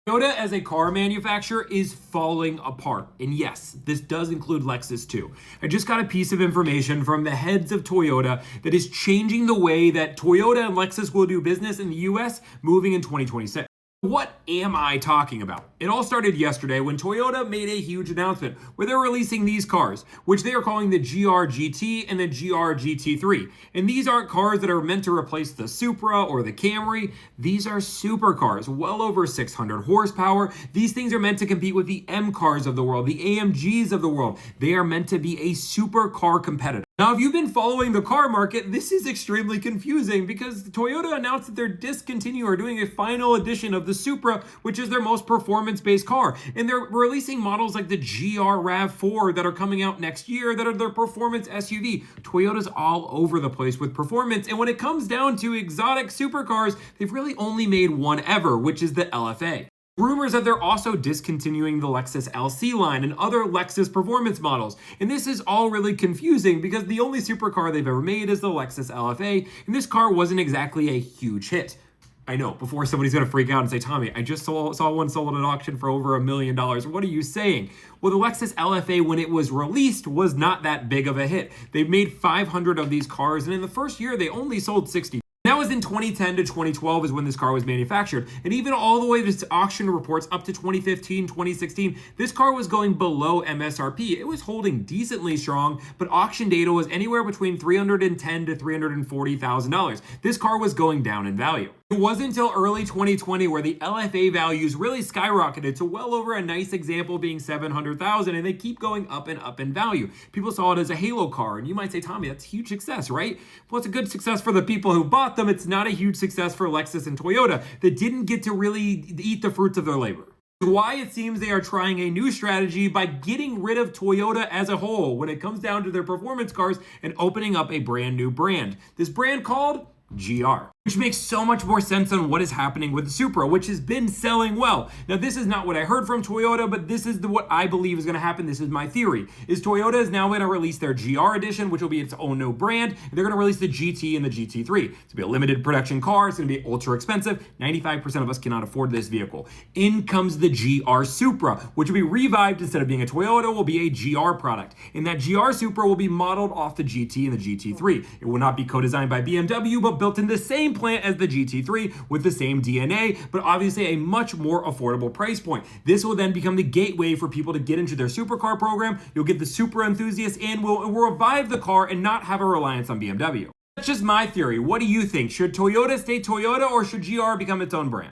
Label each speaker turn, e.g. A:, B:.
A: Toyota as a car manufacturer is falling apart. And yes, this does include Lexus too. I just got a piece of information from the heads of Toyota that is changing the way that Toyota and Lexus will do business in the US moving in 2026. What am I talking about? It all started yesterday when Toyota made a huge announcement where they're releasing these cars, which they are calling the GR GT and the GR GT3. And these aren't cars that are meant to replace the Supra or the Camry. These are supercars, well over 600 horsepower. These things are meant to compete with the M cars of the world, the AMGs of the world. They are meant to be a supercar competitor. Now, if you've been following the car market, this is extremely confusing because Toyota announced that they're discontinuing or doing a final edition of the Supra, which is their most performance-based car. And they're releasing models like the GR RAV4 that are coming out next year that are their performance SUV. Toyota's all over the place with performance. And when it comes down to exotic supercars, they've really only made one ever, which is the LFA. Rumors that they're also discontinuing the Lexus LC line and other Lexus performance models. And this is all really confusing because the only supercar they've ever made is the Lexus LFA, and this car wasn't exactly a huge hit. I know, before somebody's gonna freak out and say, Tommy, I just saw one sold at auction for over $1 million. What are you saying? Well, the Lexus LFA, when it was released, was not that big of a hit. They've made 500 of these cars, and in the first year, they only sold 60. That was in 2010 to 2012 is when this car was manufactured. And even all the way to auction reports up to 2015, 2016, this car was going below MSRP. It was holding decently strong, but auction data was anywhere between $310,000 to $340,000. This car was going down in value. It wasn't until early 2020 where the LFA values really skyrocketed to well over a nice example being $700,000, and they keep going up and up in value. People saw it as a halo car, and you might say, Tommy, that's a huge success, right? Well, it's a good success for the people who bought them. It's not a huge success for Lexus and Toyota that didn't get to really eat the fruits of their labor. Why it seems they are trying a new strategy by getting rid of Toyota as a whole when it comes down to their performance cars and opening up a brand new brand. This brand called GR, which makes so much more sense on what is happening with the Supra, which has been selling well. Now, this is not what I heard from Toyota, but this is what I believe is going to happen. This is my theory, is Toyota is now going to release their GR edition, which will be its own new brand. And they're going to release the GT and the GT3. It's going to be a limited production car. It's going to be ultra expensive. 95% of us cannot afford this vehicle. In comes the GR Supra, which will be revived. Instead of being a Toyota, will be a GR product. And that GR Supra will be modeled off the GT and the GT3. It will not be co-designed by BMW, but built in the same plant as the GT3 with the same DNA, but obviously a much more affordable price point. This will then become the gateway for people to get into their supercar program. You'll get the Supra enthusiasts and will revive the car and not have a reliance on BMW. That's just my theory. What do you think? Should Toyota stay Toyota or should GR become its own brand?